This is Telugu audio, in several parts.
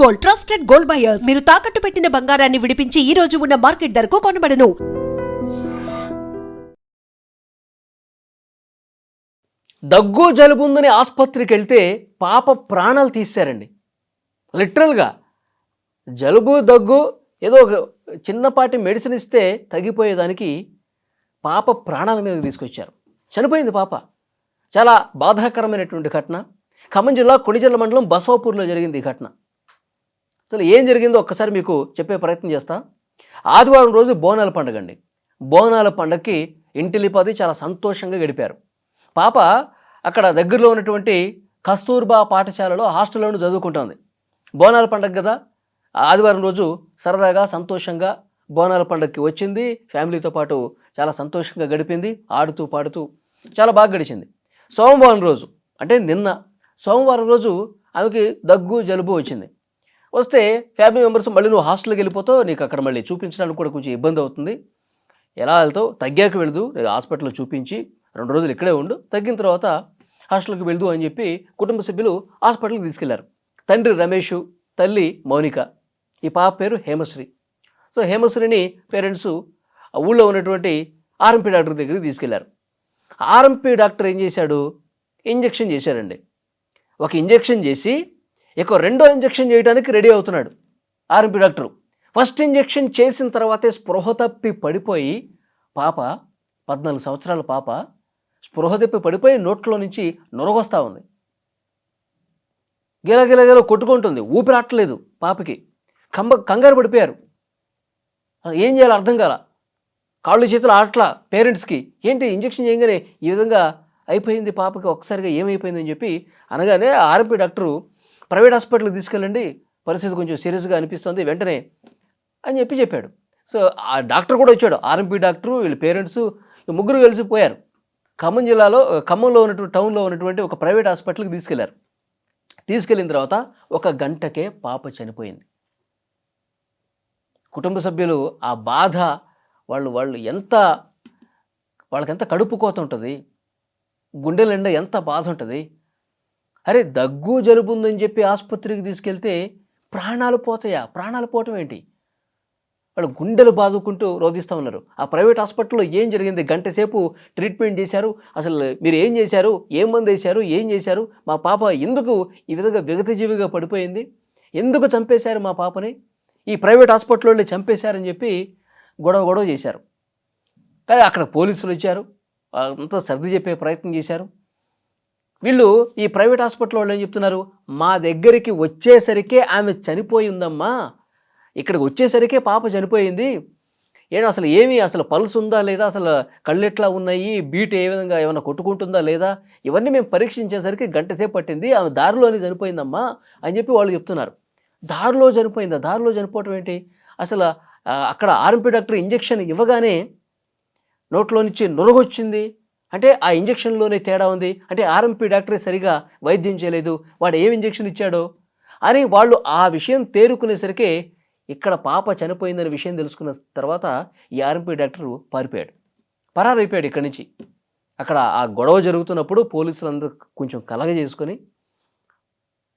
Gold, trusted gold buyers. మీరు తాకట్టు పెట్టిన బంగారాన్ని విడిపించి ఈ రోజు ఉన్న మార్కెట్ ధరకు కొనబడను. దగ్గు జలుబుందని ఆసుపత్రికి వెళ్తే పాప ప్రాణాలు తీశారండి. లిటరల్గా జలుబు దగ్గు ఏదో ఒక చిన్నపాటి మెడిసిన్ ఇస్తే తగ్గిపోయేదానికి పాప ప్రాణాల మీదకి తీసుకొచ్చారు. చనిపోయింది పాప. చాలా బాధాకరమైనటువంటి ఘటన. ఖమ్మం జిల్లా కొణిజర్ల మండలం బసవాపూర్లో జరిగింది ఈ ఘటన. అసలు ఏం జరిగిందో ఒక్కసారి మీకు చెప్పే ప్రయత్నం చేస్తా. ఆదివారం రోజు బోనాల పండుగ అండి. బోనాల పండుగకి ఇంటిలిపది చాలా సంతోషంగా గడిపారు. పాప అక్కడ దగ్గరలో ఉన్నటువంటి కస్తూర్బా పాఠశాలలో హాస్టల్లోనూ చదువుకుంటుంది. బోనాల పండుగ కదా, ఆదివారం రోజు సరదాగా సంతోషంగా బోనాల పండుగకి వచ్చింది. ఫ్యామిలీతో పాటు చాలా సంతోషంగా గడిపింది. ఆడుతూ పాడుతూ చాలా బాగా గడిచింది. సోమవారం రోజు అంటే నిన్న సోమవారం రోజు ఆమెకి దగ్గు జలుబు వచ్చింది. వస్తే ఫ్యామిలీ మెంబర్స్ మళ్ళీ నువ్వు హాస్టల్కి వెళ్ళిపోతావు, నీకు అక్కడ మళ్ళీ చూపించడానికి కూడా కొంచెం ఇబ్బంది అవుతుంది, ఎలా వెళ్తావు, తగ్గాక వెళదు, హాస్పిటల్లో చూపించి 2 రోజులు ఇక్కడే ఉండు, తగ్గిన తర్వాత హాస్టల్కి వెళ్దు అని చెప్పి కుటుంబ సభ్యులు హాస్పిటల్కి తీసుకెళ్లారు. తండ్రి రమేష్, తల్లి మౌనిక. ఈ పాప పేరు హేమశ్రీ. సో హేమశ్రీని పేరెంట్స్ ఊళ్ళో ఉన్నటువంటి ఆర్ఎంపీ డాక్టర్ దగ్గరికి తీసుకెళ్లారు. ఆర్ఎంపీ డాక్టర్ ఏం చేశాడు, ఇంజెక్షన్ చేశారండి. ఒక ఇంజెక్షన్ చేసి ఇక రెండో ఇంజెక్షన్ చేయడానికి రెడీ అవుతున్నాడు ఆర్ఎంపీ డాక్టరు. ఫస్ట్ ఇంజెక్షన్ చేసిన తర్వాతే స్పృహ తప్పి పడిపోయి పాప, 14 సంవత్సరాల పాప స్పృహ తప్పి పడిపోయి నోట్లో నుంచి నొరగొస్తూ ఉంది. గిలగిలగిల కొట్టుకుంటుంది, ఊపిరాట్లేదు పాపకి. కంగారు పడిపోయారు. ఏం చేయాలో అర్థం కాల. కాళ్ళు చేతులు ఆటల పేరెంట్స్కి. ఏంటి ఇంజెక్షన్ చేయగానే ఈ విధంగా అయిపోయింది పాపకి, ఒక్కసారిగా ఏమైపోయిందని చెప్పి అనగానే ఆర్ఎంపీ డాక్టరు ప్రైవేట్ హాస్పిటల్కి తీసుకెళ్ళండి, పరిస్థితి కొంచెం సీరియస్గా అనిపిస్తుంది వెంటనే అని చెప్పాడు. సో ఆ డాక్టర్ కూడా వచ్చాడు. ఆర్ఎంపీ డాక్టరు, వీళ్ళ పేరెంట్స్, ముగ్గురు కలిసి పోయారు. ఖమ్మంలో ఉన్నటువంటి టౌన్లో ఉన్నటువంటి ఒక ప్రైవేట్ హాస్పిటల్కి తీసుకెళ్లారు. తీసుకెళ్ళిన తర్వాత 1 గంటకే పాప చనిపోయింది. కుటుంబ సభ్యులు ఆ బాధ, వాళ్ళు వాళ్ళకెంత కడుపు కోత ఉంటుంది, గుండెల నిండా ఎంత బాధ ఉంటుంది. అరే దగ్గు జలుబు ఉందని చెప్పి ఆసుపత్రికి తీసుకెళ్తే ప్రాణాలు పోతాయా? ప్రాణాలు పోవటం ఏంటి? వాళ్ళు గుండెలు బాదుకుంటూ రోధిస్తూ ఉన్నారు. ఆ ప్రైవేట్ హాస్పిటల్లో ఏం జరిగింది? గంట సేపు ట్రీట్మెంట్ చేశారు. అసలు మీరు ఏం చేశారు, ఏం మందు వేశారు, ఏం చేశారు, మా పాప ఎందుకు ఈ విధంగా విగతజీవిగా పడిపోయింది, ఎందుకు చంపేశారు మా పాపని, ఈ ప్రైవేట్ హాస్పిటల్లో చంపేశారని చెప్పి గొడవ చేశారు. కానీ అక్కడ పోలీసులు వచ్చారు, అంతా సర్ది చెప్పే ప్రయత్నం చేశారు. వీళ్ళు ఈ ప్రైవేట్ హాస్పిటల్ వాళ్ళు ఏం చెప్తున్నారు, మా దగ్గరికి వచ్చేసరికే ఆమె చనిపోయిందమ్మా, ఇక్కడికి వచ్చేసరికే పాప చనిపోయింది, అసలు పల్స్ ఉందా లేదా, అసలు కళ్ళు ఎట్లా ఉన్నాయి, బీట్ ఏ విధంగా ఏమైనా కొట్టుకుంటుందా లేదా, ఇవన్నీ మేము పరీక్షించేసరికి గంట సేపు పట్టింది, ఆమె దారిలోనే చనిపోయిందమ్మా అని చెప్పి వాళ్ళు చెప్తున్నారు. దారిలో చనిపోయిందా? దారిలో చనిపోవటం ఏంటి? అసలు అక్కడ ఆర్ఎంపీ డాక్టర్ ఇంజెక్షన్ ఇవ్వగానే నోట్లో నుంచి నొరగొచ్చింది అంటే ఆ ఇంజెక్షన్లోనే తేడా ఉంది, అంటే ఆర్ఎంపీ డాక్టరే సరిగా వైద్యం చేయలేదు, వాడు ఏం ఇంజెక్షన్ ఇచ్చాడో అని వాళ్ళు ఆ విషయం తేరుకునేసరికి ఇక్కడ పాప చనిపోయిందనే విషయం తెలుసుకున్న తర్వాత ఈ ఆర్ఎంపీ డాక్టరు పరారైపోయాడు ఇక్కడి నుంచి. అక్కడ ఆ గొడవ జరుగుతున్నప్పుడు పోలీసులందరూ కొంచెం కలగజేసుకొని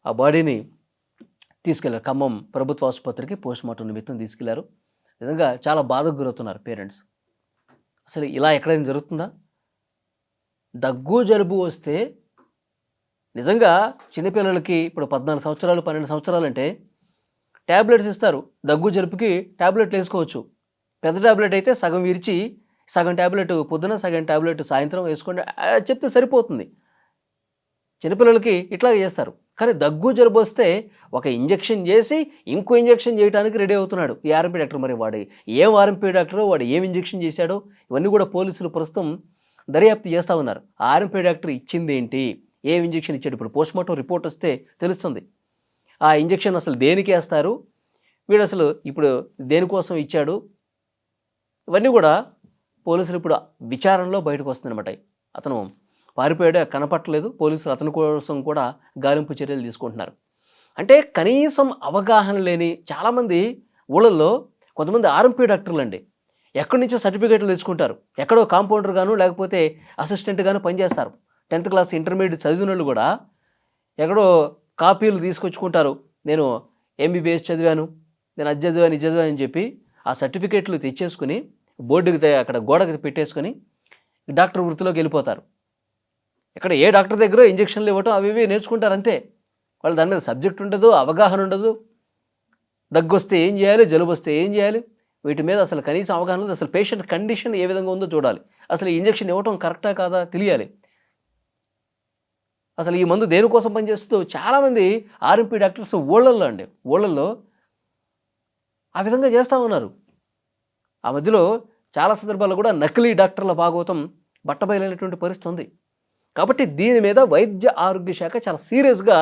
ఆ బాడీని తీసుకెళ్లారు. ఖమ్మం ప్రభుత్వ ఆసుపత్రికి పోస్ట్మార్టం నిమిత్తం తీసుకెళ్లారు. నిజంగా చాలా బాధకు గురవుతున్నారు పేరెంట్స్. అసలు ఇలా ఎక్కడైనా జరుగుతుందా? దగ్గు జలుబు వస్తే నిజంగా చిన్నపిల్లలకి ఇప్పుడు 14 సంవత్సరాలు 12 సంవత్సరాలు అంటే ట్యాబ్లెట్స్ ఇస్తారు. దగ్గు జలుబుకి ట్యాబ్లెట్లు వేసుకోవచ్చు. పెద్ద ట్యాబ్లెట్ అయితే సగం విరిచి సగం ట్యాబ్లెట్ పొద్దున, సగం ట్యాబ్లెట్ సాయంత్రం వేసుకోండి చెప్తే సరిపోతుంది. చిన్నపిల్లలకి ఇట్లాగే చేస్తారు. కానీ దగ్గు జలుబు వస్తే ఒక ఇంజెక్షన్ చేసి ఇంకో ఇంజెక్షన్ చేయడానికి రెడీ అవుతున్నాడు ఈ ఆర్ఎంపీ డాక్టర్. మరి వాడు ఏం ఆర్ఎంపీ డాక్టరో, వాడు ఏం ఇంజెక్షన్ చేశాడో ఇవన్నీ కూడా పోలీసులు ప్రస్తుతం దర్యాప్తు చేస్తూ ఉన్నారు. ఆ ఆర్ఎంపీ డాక్టర్ ఇచ్చింది ఏంటి, ఏం ఇంజెక్షన్ ఇచ్చాడు, ఇప్పుడు పోస్ట్మార్టం రిపోర్ట్ వస్తే తెలుస్తుంది. ఆ ఇంజెక్షన్ అసలు దేనికి వేస్తారు, వీడు అసలు ఇప్పుడు దేనికోసం ఇచ్చాడు, ఇవన్నీ కూడా పోలీసులు ఇప్పుడు విచారణలో బయటకు వస్తుందన్నమాట. అతను పారిపోయాడు, కనపట్టలేదు, పోలీసులు అతని కోసం కూడా గాలింపు చర్యలు తీసుకుంటున్నారు. అంటే కనీసం అవగాహన లేని చాలామంది ఊళ్ళల్లో కొంతమంది ఆర్ఎంపీ డాక్టర్లు అండి ఎక్కడి నుంచో సర్టిఫికేట్లు తెచ్చుకుంటారు, ఎక్కడో కాంపౌండర్ గాను లేకపోతే అసిస్టెంట్ గాను పనిచేస్తారు. 10th క్లాస్ ఇంటర్మీడియట్ చదివిన వాళ్ళు కూడా ఎక్కడో కాపీలు తీసుకొచ్చుకుంటారు, నేను ఎంబీబీఎస్ చదివాను, నేను అది చదివాను, ఇది చదివాను అని చెప్పి ఆ సర్టిఫికేట్లు తెచ్చేసుకుని బోర్డుకి అక్కడ గోడకి పెట్టేసుకొని డాక్టర్ వృత్తిలోకి వెళ్ళిపోతారు. ఇక్కడ ఏ డాక్టర్ దగ్గర ఇంజక్షన్లు ఇవ్వటం అవి ఇవి నేర్చుకుంటారు అంతే. వాళ్ళు దాని మీద సబ్జెక్ట్ ఉండదు, అవగాహన ఉండదు. దగ్గు వస్తే ఏం చేయాలి, జలుబు వస్తే ఏం చేయాలి, వీటి మీద అసలు కనీసం అవగాహన లేదు. అసలు పేషెంట్ కండిషన్ ఏ విధంగా ఉందో చూడాలి, అసలు ఈ ఇంజక్షన్ ఇవ్వటం కరెక్టా కాదా తెలియాలి, అసలు ఈ మందు దేనికోసం పనిచేస్తూ చాలామంది ఆర్ఎంపీ డాక్టర్స్ ఊళ్ళల్లో ఆ విధంగా చేస్తూ ఉన్నారు. ఆ మధ్యలో చాలా సందర్భాల్లో కూడా నకిలీ డాక్టర్ల భాగవతం బట్టబయలైనటువంటి పరిస్థితి ఉంది. కాబట్టి దీని మీద వైద్య ఆరోగ్య శాఖ చాలా సీరియస్గా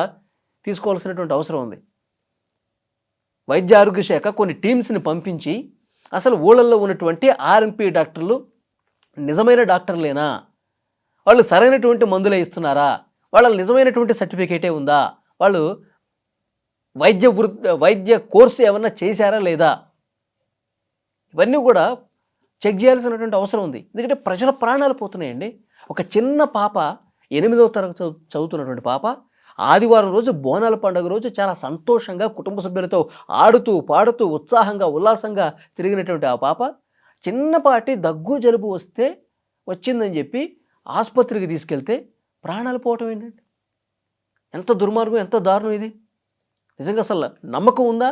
తీసుకోవాల్సినటువంటి అవసరం ఉంది. వైద్య ఆరోగ్య శాఖ కొన్ని టీమ్స్ని పంపించి అసలు ఊళ్ళల్లో ఉన్నటువంటి ఆర్ఎంపీ డాక్టర్లు నిజమైన డాక్టర్లేనా, వాళ్ళు సరైనటువంటి మందులే ఇస్తున్నారా, వాళ్ళ నిజమైనటువంటి సర్టిఫికేటే ఉందా, వాళ్ళు వైద్య కోర్సు ఏమన్నా చేశారా లేదా, ఇవన్నీ కూడా చెక్ చేయాల్సినటువంటి అవసరం ఉంది. ఎందుకంటే ప్రజల ప్రాణాలు పోతున్నాయండి. ఒక చిన్న పాప 8వ తరగతి చదువుతున్నటువంటి పాప ఆదివారం రోజు బోనాల పండుగ రోజు చాలా సంతోషంగా కుటుంబ సభ్యులతో ఆడుతూ పాడుతూ ఉత్సాహంగా ఉల్లాసంగా తిరిగినటువంటి ఆ పాప చిన్నపాటి దగ్గు జలుబు వచ్చిందని చెప్పి ఆసుపత్రికి తీసుకెళ్తే ప్రాణాలు పోవటం ఏంటంటే ఎంత దుర్మార్గం, ఎంత దారుణం ఇది. నిజంగా అసలు నమ్మకం ఉందా?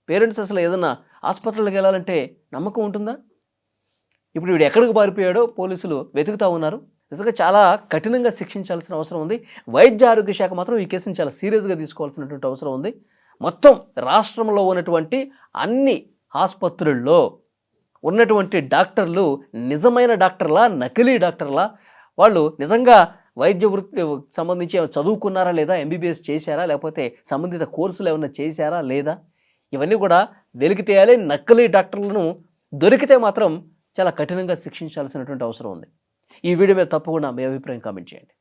పేరెంట్స్ అసలు ఏదన్నా హాస్పిటల్కి వెళ్ళాలంటే నమ్మకం ఉంటుందా? ఇప్పుడు వీడు ఎక్కడికి పారిపోయాడో పోలీసులు వెతుకుతూ ఉన్నారు. నిజంగా చాలా కఠినంగా శిక్షించాల్సిన అవసరం ఉంది. వైద్య ఆరోగ్య శాఖ మాత్రం ఈ కేసుని చాలా సీరియస్గా తీసుకోవాల్సినటువంటి అవసరం ఉంది. మొత్తం రాష్ట్రంలో ఉన్నటువంటి అన్ని ఆసుపత్రుల్లో ఉన్నటువంటి డాక్టర్లు నిజమైన డాక్టర్లా, నకిలీ డాక్టర్లా, వాళ్ళు నిజంగా వైద్య వృత్తి సంబంధించి చదువుకున్నారా లేదా, ఎంబీబీఎస్ చేశారా, లేకపోతే సంబంధిత కోర్సులు ఏమైనా చేశారా లేదా, ఇవన్నీ కూడా వెలికి తీయాలి. నకిలీ డాక్టర్లను దొరికితే మాత్రం చాలా కఠినంగా శిక్షించాల్సినటువంటి అవసరం ఉంది. ఈ వీడియో మీద తప్పకుండా మీ అభిప్రాయం కామెంట్ చేయండి.